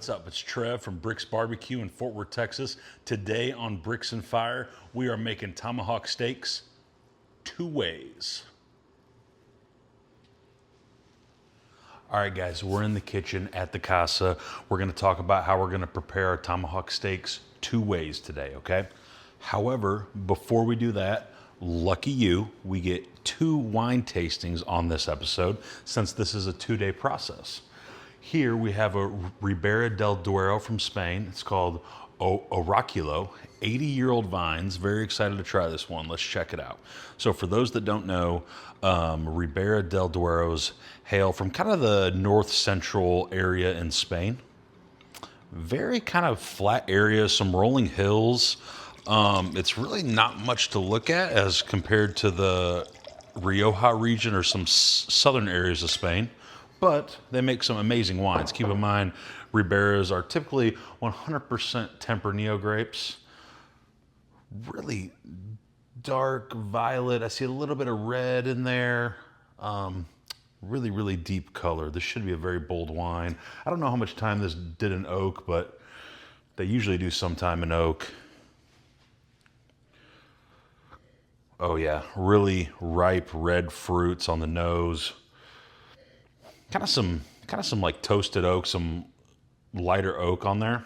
What's up? It's Trev from Brix Barbecue in Fort Worth, Texas. Today on Brix and Fire, we are making tomahawk steaks 2 ways. All right, guys, we're in the kitchen at the casa. We're gonna talk about how we're gonna prepare our tomahawk steaks 2 ways today, okay? However, before we do that, lucky you, we get 2 wine tastings on this episode since this is a 2-day process. Here we have a Ribera del Duero from Spain. It's called Oráculo, 80-year-old vines. Very excited to try this one. Let's check it out. So for those that don't know, Ribera del Dueros hail from kind of the north central area in Spain. Very kind of flat area, some rolling hills. It's really not much to look at as compared to the Rioja region or some southern areas of Spain. But they make some amazing wines. Keep in mind, Riberas are typically 100% Tempranillo grapes. Really dark violet. I see a little bit of red in there. Really, really deep color. This should be a very bold wine. I don't know how much time this did in oak, but they usually do some time in oak. Oh yeah, really ripe red fruits on the nose. Kind of some like toasted oak, some lighter oak on there.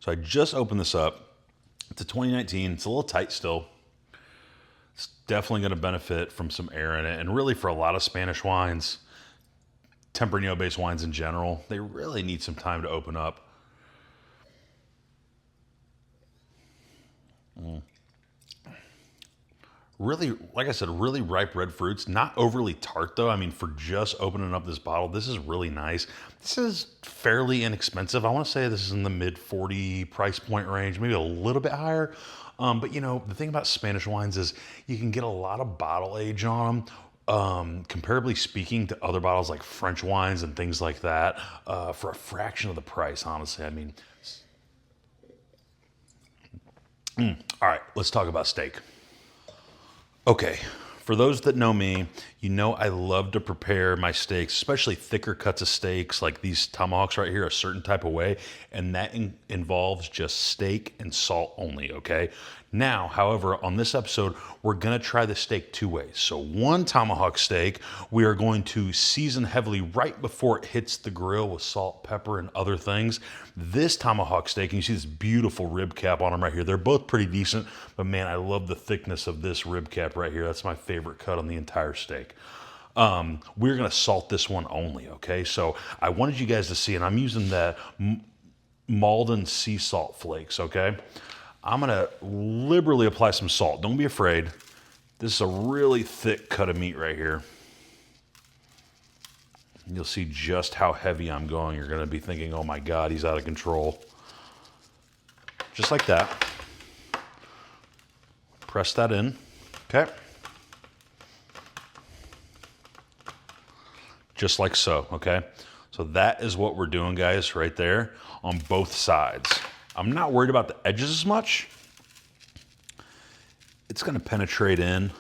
So I just opened this up. It's a 2019. It's a little tight still. It's definitely going to benefit from some air in it. And really for a lot of Spanish wines, Tempranillo-based wines in general, they really need some time to open up. Really, like I said, really ripe red fruits. Not overly tart though. I mean, for just opening up this bottle, this is really nice. This is fairly inexpensive. I want to say this is in the mid 40 price point range, maybe a little bit higher. But you know, the thing about Spanish wines is you can get a lot of bottle age on them. Comparably speaking to other bottles like French wines and things like that, for a fraction of the price, honestly. I mean, all right, let's talk about steak. Okay, for those that know me, you know I love to prepare my steaks, especially thicker cuts of steaks like these tomahawks right here, a certain type of way, and that involves just steak and salt only, okay? Now, however, on this episode, we're gonna try the steak 2 ways. So 1 tomahawk steak, we are going to season heavily right before it hits the grill with salt, pepper, and other things. This tomahawk steak, and you see this beautiful rib cap on them right here. They're both pretty decent, but man, I love the thickness of this rib cap right here. That's my favorite cut on the entire steak. We're gonna salt this one only, okay? So I wanted you guys to see, and I'm using that Maldon Sea Salt flakes, okay? I'm gonna liberally apply some salt. Don't be afraid. This is a really thick cut of meat right here. You'll see just how heavy I'm going. You're gonna be thinking, oh my God, he's out of control. Just like that. Press that in, okay? Just like so, okay? So that is what we're doing, guys, right there on both sides. I'm not worried about the edges as much. It's gonna penetrate in.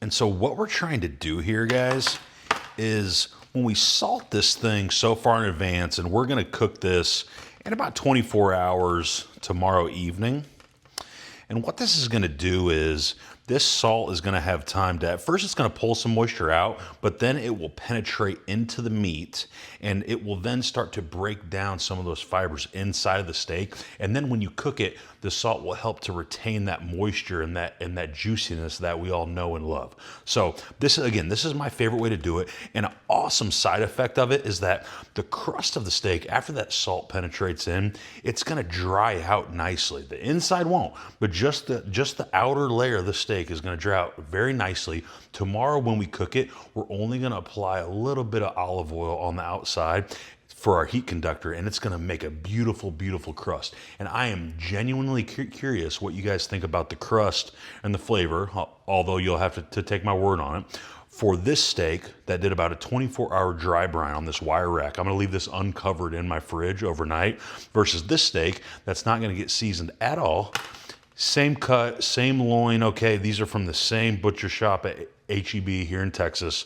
And so what we're trying to do here, guys, is when we salt this thing so far in advance, and we're gonna cook this in about 24 hours tomorrow evening. And what this is gonna do is this salt is gonna have time to, at first it's gonna pull some moisture out, but then it will penetrate into the meat and it will then start to break down some of those fibers inside of the steak. And then when you cook it, the salt will help to retain that moisture and that juiciness that we all know and love. So this is my favorite way to do it. And an awesome side effect of it is that the crust of the steak, after that salt penetrates in, it's gonna dry out nicely. The inside won't, but just the outer layer of the steak is gonna dry out very nicely. Tomorrow when we cook it, we're only gonna apply a little bit of olive oil on the outside for our heat conductor, and it's gonna make a beautiful, beautiful crust. And I am genuinely curious what you guys think about the crust and the flavor, although you'll have to take my word on it. For this steak that did about a 24-hour dry brine on this wire rack, I'm gonna leave this uncovered in my fridge overnight, versus this steak that's not gonna get seasoned at all, Same cut, same loin. Okay, these are from the same butcher shop at HEB here in Texas.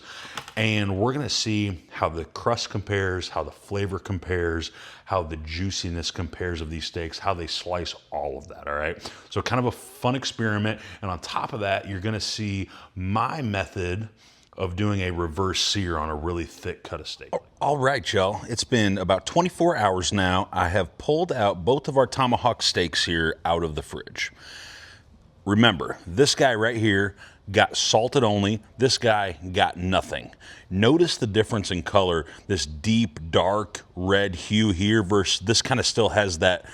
And we're gonna see how the crust compares, how the flavor compares, how the juiciness compares of these steaks, how they slice, all of that, all right? So kind of a fun experiment. And on top of that, you're gonna see my method of doing a reverse sear on a really thick cut of steak. All right, y'all. It's been about 24 hours now. I have pulled out both of our tomahawk steaks here out of the fridge. Remember, this guy right here got salted only. This guy got nothing. Notice the difference in color. This deep, dark red hue here versus this kind of still has that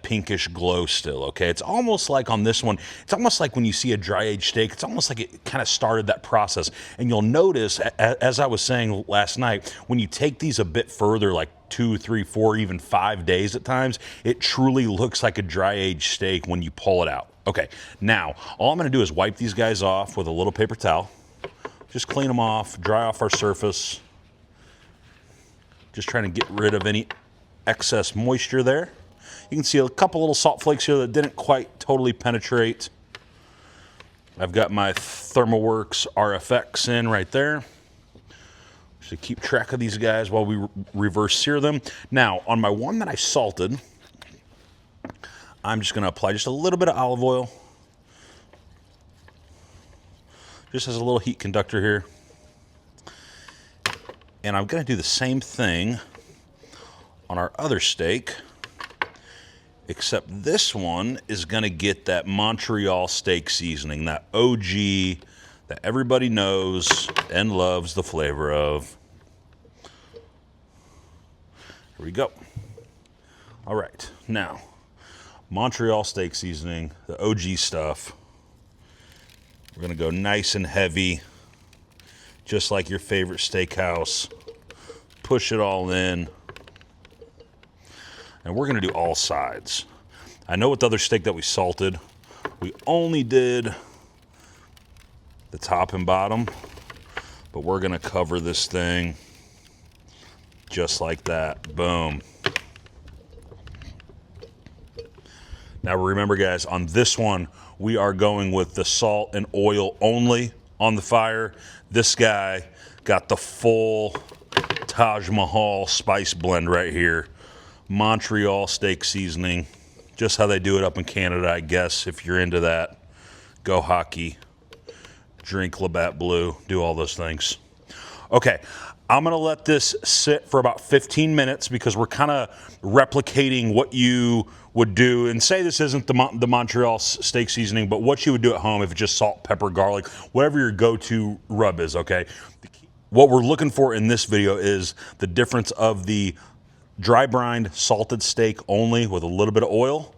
pinkish glow still, okay? It's almost like on this one, it's almost like when you see a dry-aged steak, it's almost like it kind of started that process. And you'll notice, as I was saying last night, when you take these a bit further, like 2, 3, 4, even 5 days at times, it truly looks like a dry-aged steak when you pull it out. Okay, now, all I'm gonna do is wipe these guys off with a little paper towel. Just clean them off, dry off our surface. Just trying to get rid of any excess moisture there. You can see a couple little salt flakes here that didn't quite totally penetrate. I've got my ThermoWorks RFX in right there. So keep track of these guys while we reverse sear them. Now, on my one that I salted, I'm just gonna apply just a little bit of olive oil. Just as a little heat conductor here. And I'm gonna do the same thing on our other steak, except this one is gonna get that Montreal steak seasoning, that OG that everybody knows and loves the flavor of. Here we go. All right, now, Montreal steak seasoning, the OG stuff. We're gonna go nice and heavy, just like your favorite steakhouse. Push it all in. And we're gonna do all sides. I know with the other steak that we salted, we only did the top and bottom, but we're gonna cover this thing just like that, boom. Now remember guys, on this one, we are going with the salt and oil only on the fire. This guy got the full Taj Mahal spice blend right here. Montreal steak seasoning, just how they do it up in Canada, I guess, if you're into that. Go hockey, drink Labatt Blue, do all those things. Okay, I'm gonna let this sit for about 15 minutes because we're kind of replicating what you would do, and say this isn't the Montreal steak seasoning, but what you would do at home if it's just salt, pepper, garlic, whatever your go-to rub is, okay? What we're looking for in this video is the difference of the dry brined salted steak only with a little bit of oil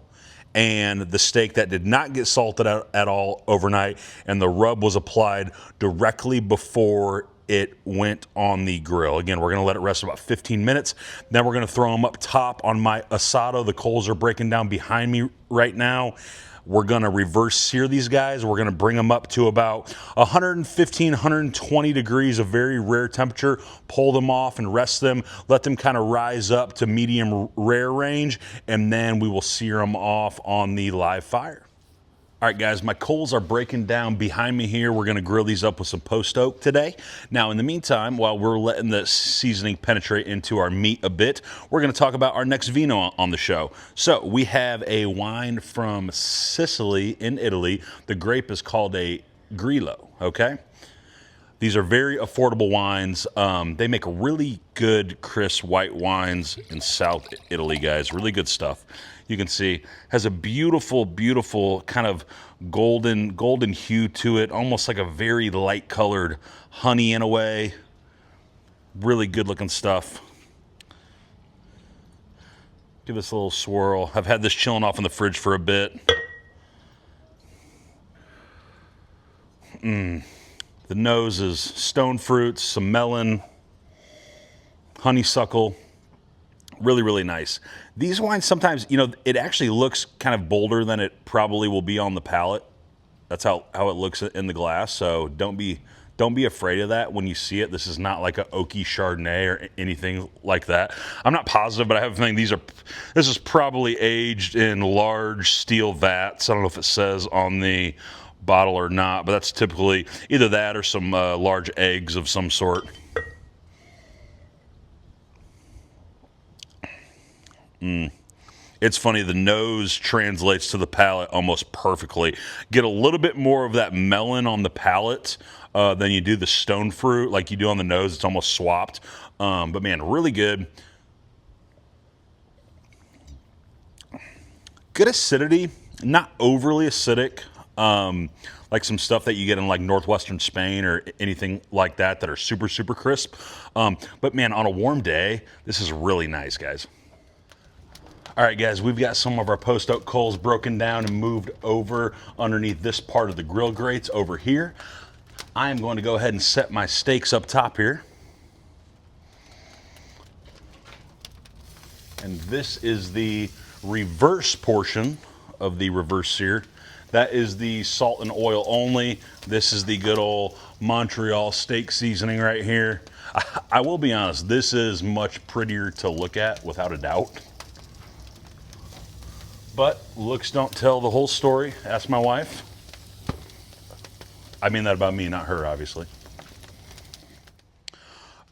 and the steak that did not get salted at all overnight and the rub was applied directly before it went on the grill. Again, we're gonna let it rest about 15 minutes. Then we're gonna throw them up top on my asado. The coals are breaking down behind me right now. We're gonna reverse sear these guys. We're gonna bring them up to about 115, 120 degrees of very rare temperature, pull them off and rest them, let them kind of rise up to medium rare range, and then we will sear them off on the live fire. All right, guys, my coals are breaking down behind me here. We're gonna grill these up with some post oak today. Now, in the meantime, while we're letting the seasoning penetrate into our meat a bit, we're gonna talk about our next vino on the show. So we have a wine from Sicily in Italy. The grape is called a Grillo, okay? These are very affordable wines. They make really good, crisp white wines in South Italy, guys. Really good stuff. You can see has a beautiful, beautiful kind of golden hue to it, almost like a very light colored honey in a way. Really good looking stuff. Give this a little swirl. I've had this chilling off in the fridge for a bit. The nose is stone fruits, some melon, honeysuckle. Really, really nice. These wines sometimes, you know, it actually looks kind of bolder than it probably will be on the palate. That's how it looks in the glass, so don't be Don't be afraid of that when you see it. This is not like a oaky Chardonnay or anything like that. I'm not positive, but I have a feeling this is probably aged in large steel vats. I don't know if it says on the bottle or not, but that's typically either that or some large eggs of some sort. It's funny, the nose translates to the palate almost perfectly. Get a little bit more of that melon on the palate than you do the stone fruit like you do on the nose. It's almost swapped. But man, really good. Good acidity, not overly acidic. Like some stuff that you get in like northwestern Spain or anything like that are super, super crisp. But man, on a warm day, this is really nice, guys. All right, guys, we've got some of our post oak coals broken down and moved over underneath this part of the grill grates over here. I am going to go ahead and set my steaks up top here. And this is the reverse portion of the reverse sear. That is the salt and oil only. This is the good old Montreal steak seasoning right here. I will be honest, this is much prettier to look at without a doubt. But looks don't tell the whole story. Ask my wife. I mean that about me, not her, obviously.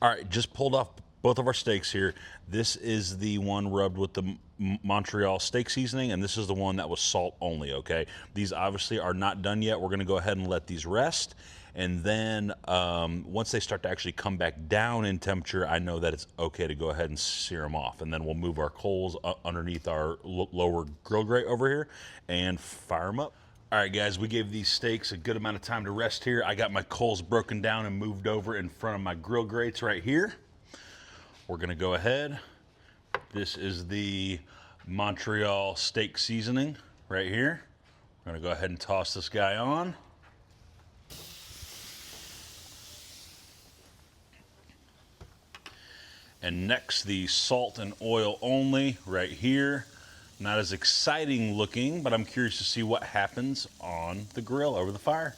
All right, just pulled off both of our steaks here. This is the one rubbed with the Montreal steak seasoning, and this is the one that was salt only, okay? These obviously are not done yet. We're gonna go ahead and let these rest. And then once they start to actually come back down in temperature, I know that it's okay to go ahead and sear them off. And then we'll move our coals underneath our lower grill grate over here and fire them up. All right, guys, we gave these steaks a good amount of time to rest here. I got my coals broken down and moved over in front of my grill grates right here. We're gonna go ahead. This is the Montreal steak seasoning right here. We're gonna go ahead and toss this guy on. And next, the salt and oil only right here. Not as exciting looking, but I'm curious to see what happens on the grill over the fire.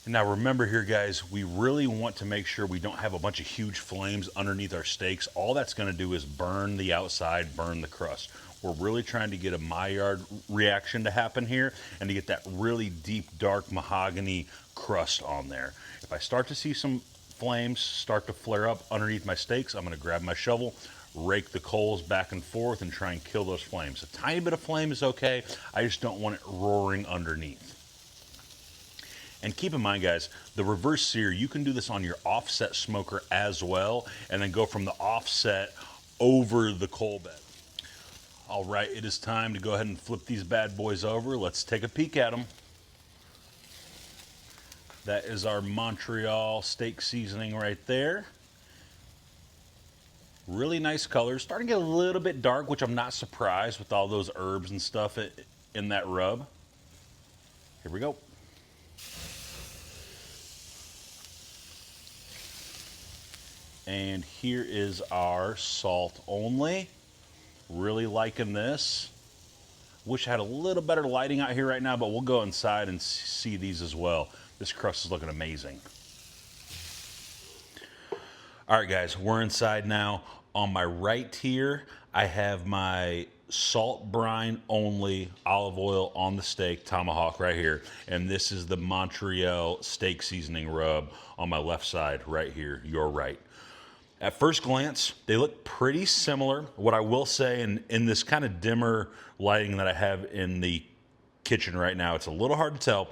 And now remember here, guys, we really want to make sure we don't have a bunch of huge flames underneath our steaks. All that's gonna do is burn the outside, burn the crust. We're really trying to get a Maillard reaction to happen here and to get that really deep, dark mahogany crust on there. If I start to see some flames start to flare up underneath my steaks, I'm gonna grab my shovel, rake the coals back and forth and try and kill those flames. A tiny bit of flame is okay. I just don't want it roaring underneath. And keep in mind, guys, the reverse sear, you can do this on your offset smoker as well, and then go from the offset over the coal bed. All right, it is time to go ahead and flip these bad boys over. Let's take a peek at them. That is our Montreal steak seasoning right there. Really nice colors. Starting to get a little bit dark, which I'm not surprised with all those herbs and stuff in that rub. Here we go. And here is our salt only. Really liking this. Wish I had a little better lighting out here right now, but we'll go inside and see these as well. This crust is looking amazing. All right, guys, we're inside now. On my right here, I have my salt brine only olive oil on the steak, tomahawk right here. And this is the Montreal steak seasoning rub on my left side right here, your right. At first glance, they look pretty similar. What I will say, in this kind of dimmer lighting that I have in the kitchen right now, it's a little hard to tell,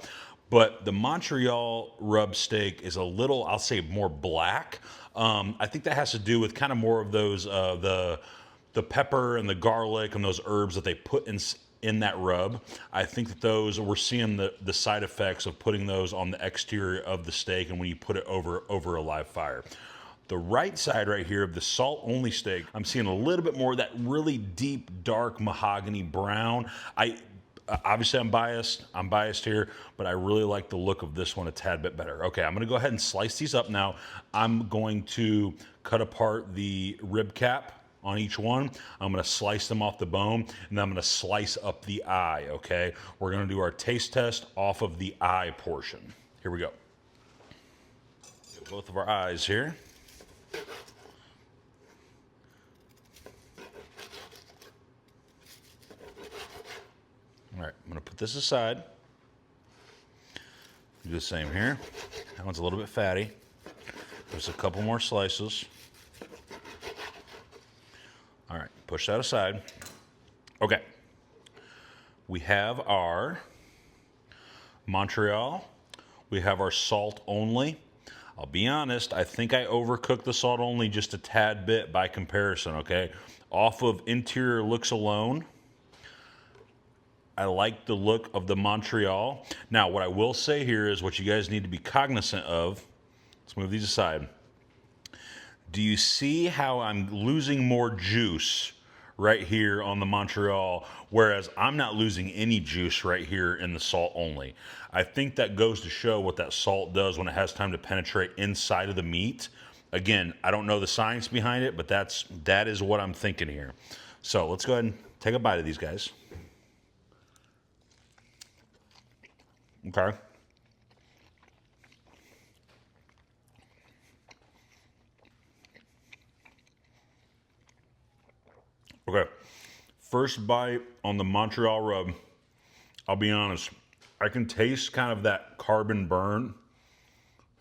but the Montreal rub steak is a little, I'll say, more black. I think that has to do with kind of more of those, the pepper and the garlic and those herbs that they put in that rub. I think that those, we're seeing the side effects of putting those on the exterior of the steak and when you put it over a live fire. The right side right here of the salt only steak, I'm seeing a little bit more of that really deep, dark mahogany brown. Obviously I'm biased here, but I really like the look of this one a tad bit better. Okay, I'm gonna go ahead and slice these up now. I'm going to cut apart the rib cap on each one. I'm gonna slice them off the bone, and then I'm gonna slice up the eye, okay? We're gonna do our taste test off of the eye portion. Here we go. Get both of our eyes here. All right, I'm gonna put this aside. Do the same here. That one's a little bit fatty. There's a couple more slices. All right, push that aside. Okay, we have our Montreal. We have our salt only. I'll be honest, I think I overcooked the salt only just a tad bit by comparison, okay? Off of interior looks alone, I like the look of the Montreal. Now, what I will say here is what you guys need to be cognizant of. Let's move these aside. Do you see how I'm losing more juice right here on the Montreal, whereas I'm not losing any juice right here in the salt only? I think that goes to show what that salt does when it has time to penetrate inside of the meat. Again, I don't know the science behind it, but that is what I'm thinking here. So let's go ahead and take a bite of these guys. Okay. Okay. First bite on the Montreal rub. I'll be honest. I can taste kind of that carbon burn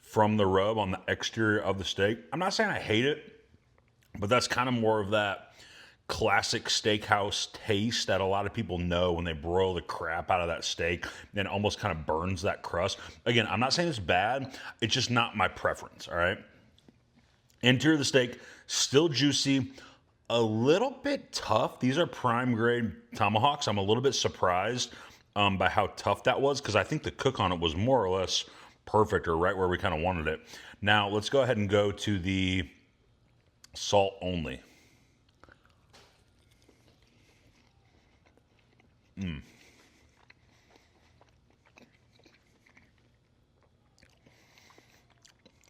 from the rub on the exterior of the steak. I'm not saying I hate it, but that's kind of more of that classic steakhouse taste that a lot of people know when they broil the crap out of that steak, and it almost kind of burns that crust. Again, I'm not saying it's bad, it's just not my preference, all right? Interior of the steak, still juicy, a little bit tough. These are prime grade tomahawks. I'm a little bit surprised by how tough that was, because I think the cook on it was more or less perfect, or right where we kind of wanted it. Now, let's go ahead and go to the salt only.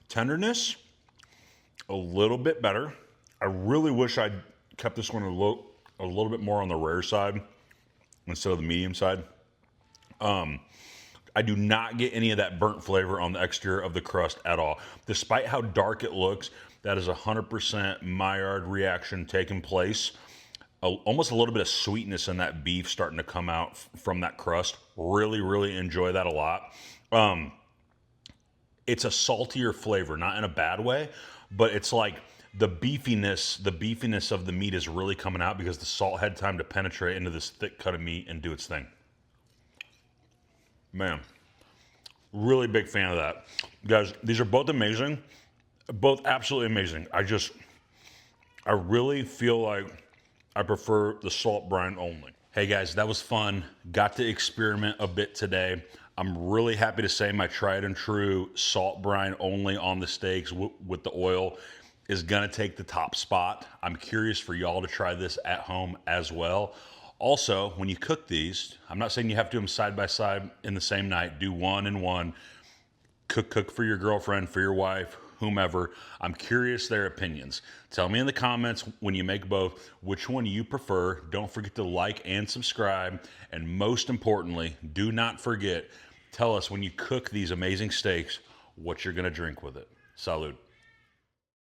Tenderness, a little bit better. I really wish I'd kept this one a little bit more on the rare side instead of the medium side. I do not get any of that burnt flavor on the exterior of the crust at all. Despite how dark it looks, that is 100% Maillard reaction taking place. Almost a little bit of sweetness in that beef starting to come out from that crust. Really, really enjoy that a lot. It's a saltier flavor, not in a bad way, but it's like the beefiness of the meat is really coming out because the salt had time to penetrate into this thick cut of meat and do its thing. Man, really big fan of that. Guys, these are both amazing, both absolutely amazing. I really feel like I prefer the salt brine only. Hey guys, that was fun. Got to experiment a bit today. I'm really happy to say my tried and true salt brine only on the steaks with the oil is gonna take the top spot. I'm curious for y'all to try this at home as well. Also, when you cook these, I'm not saying you have to do them side by side in the same night. Do one and one. Cook for your girlfriend, for your wife, whomever. I'm curious their opinions. Tell me in the comments when you make both which one you prefer. Don't forget to like and subscribe. And most importantly, do not forget, tell us when you cook these amazing steaks what you're gonna drink with it. Salud.